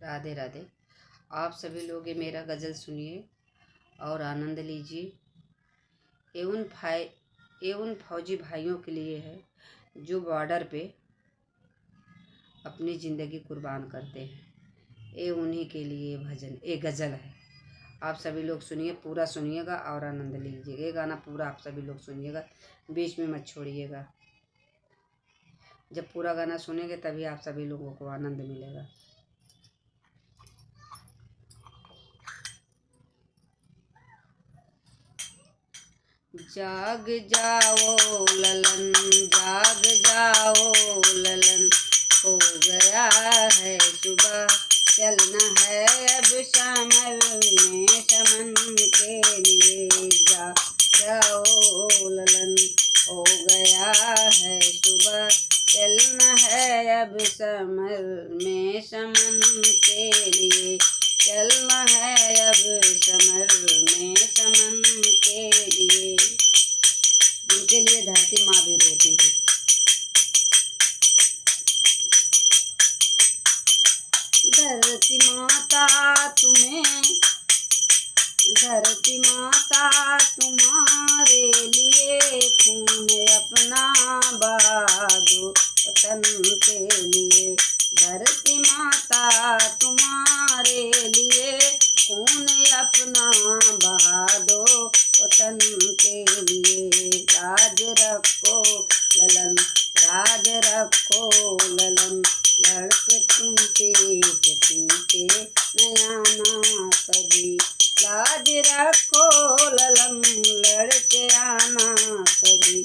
राधे राधे। आप सभी लोग ये मेरा गज़ल सुनिए और आनंद लीजिए। ये उन फौजी भाइयों के लिए है जो बॉर्डर पे अपनी ज़िंदगी कुर्बान करते हैं। ये उन्हीं के लिए भजन, ये गज़ल है। आप सभी लोग सुनिए, पूरा सुनिएगा और आनंद लीजिएगा। ये गाना पूरा आप सभी लोग सुनिएगा, बीच में मत छोड़िएगा। जब पूरा गाना सुनेंगे तभी आप सभी लोगों को आनंद मिलेगा। जाग जाओ ललन, जाग जाओ ललन, हो गया है सुबह, चलना है अब समर में चमन के लिए। जाग जाओ ललन, हो गया है सुबह, चलना है अब समर में चमन के लिए। चलना है अब समर में चमन के लिए। जिनके लिए धरती माँ भी रोती है। धरती माता तुम्हें, धरती माता तुम्हारे लिए खून अपना बहा दो वतन के लिए। धरती माता तुम्हारे लिए खून अपना बहा दो वतन के लिए। लाज रखो ललन, लाज रखो ललन, लड़के तुम पीठ पीछे नया ना कभी। लाज रखो ललन, लड़के आना कभी।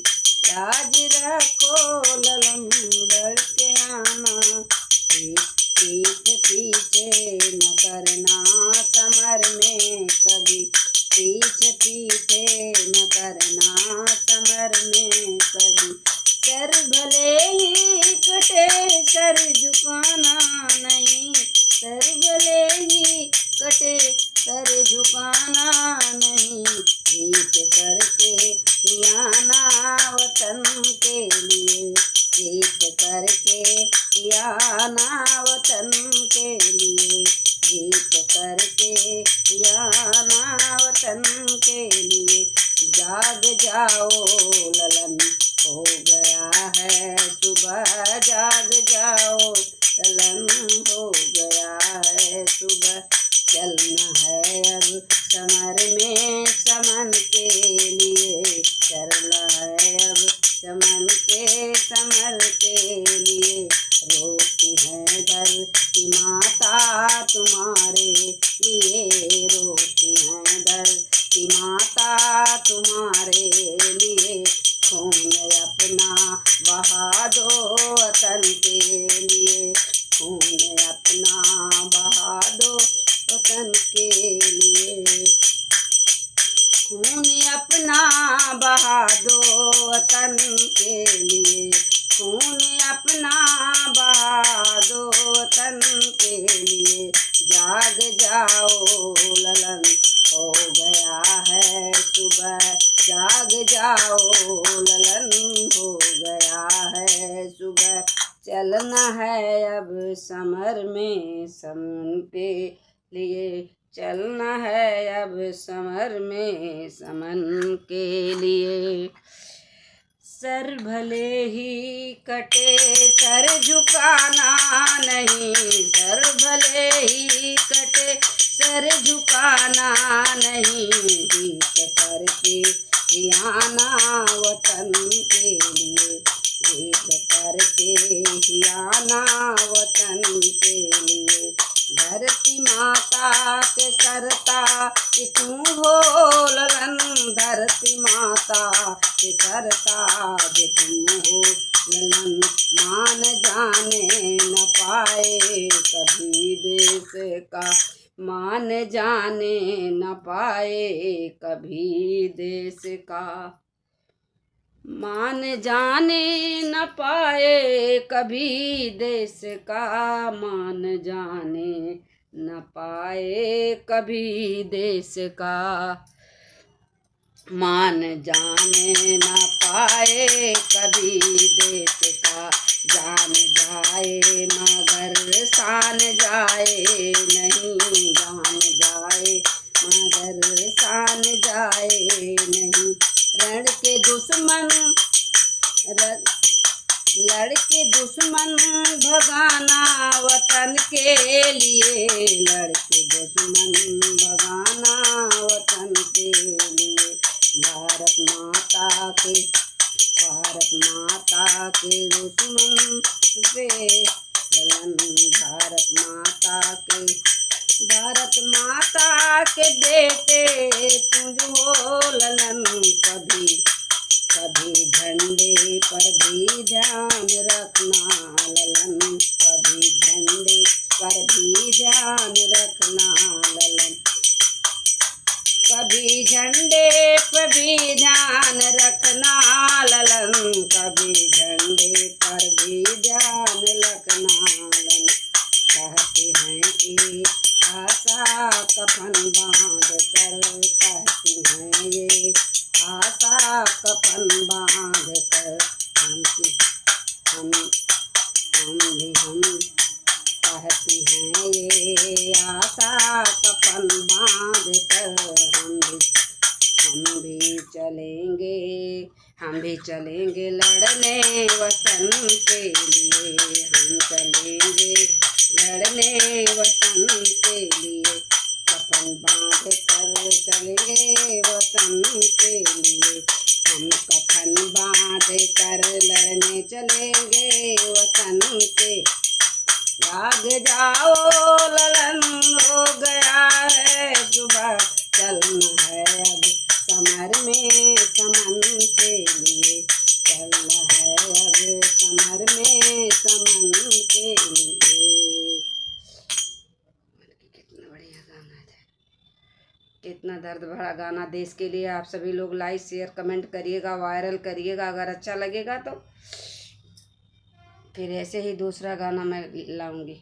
लाज रखो ललन, लड़के आना। पीठ पीछे न करना समर में कभी। पीछे पीछे न करना समर में कभी। सर भले ही कटे सर झुकाना नहीं। सर भले ही कटे सर झुकाना नहीं। जीत करके आना वतन के लिए। जीत करके आना वतन के लिए। जीत करके आना वतन के लिए। जाग जाओ ललन, हो गया है सुबह। जाग जाओ ललन, हो गया है सुबह, चलना है अब समर में चमन के लिए। चलना है अब चमन के समर के लिए। रोती है धरती माता तुम्हारे लिए। रोती है धरती माता तुम्हारे लिए। खून अपना बहा दो वतन के लिए। खून अपना बहा दो वतन के लिए। खून अपना बहा दो वतन के लिए। खून अपना बहा दो वतन के लिए। जाग जाओ ललन, हो गया है सुबह। जाग जाओ ललन, हो गया है सुबह, चलना है अब समर में समन के लिए। चलना है अब समर में समन के लिए। सर भले ही कटे सर झुकाना नहीं। सर भले ही कटे सर झुकाना नहीं। जीत करके आना वतन के लिए। जीत करके आना वतन के लिए। धरती माता के सरता कि तू हो ललन। धरती माता के सरता जे तुम हो ललन। मान जाने न पाए कभी देश का। मान जाने न पाए कभी देश का। मान जाने न पाए कभी देश का। मान जाने न पाए कभी देश का। मान जाने न पाए कभी देश का। जान जाए मगर शान जाए वतन के लिए, लड़के दुश्मन भगाना वतन के लिए। भारत माता के दुश्मन पे ललन, भारत माता के बेटे तुझो ललन। कभी झंडे पर भी ध्यान रखना ललन, कभी झंडे पर भी ध्यान रखना ललन, कभी झंडे पर भी ध्यान रखना ललन, कभी झंडे पर भी ध्यान रखना ललन। कहते हैं ये आशा कफन बांध कर, कहती हैं ये आशा कफन बांध कर, हम कहती हैं ये आशा कफन बांध कर। हम भी चलेंगे लड़ने वतन के लिए, हम चलेंगे लड़ने वतन के लिए। कफन बांध कर चलेंगे वतन के लिए, हम कफन बांध कर लड़ने चलेंगे वतन के। जाग जाओ ललन, हो गया है सुबह, चलना है अब समर में समन के लिए, चलना है अब समर में समन के लिए। कितना बढ़िया गाना है, कितना दर्द भरा गाना। देश के लिए आप सभी लोग लाइक शेयर कमेंट करिएगा, वायरल करिएगा। अगर अच्छा लगेगा तो फिर ऐसे ही दूसरा गाना मैं लाऊंगी।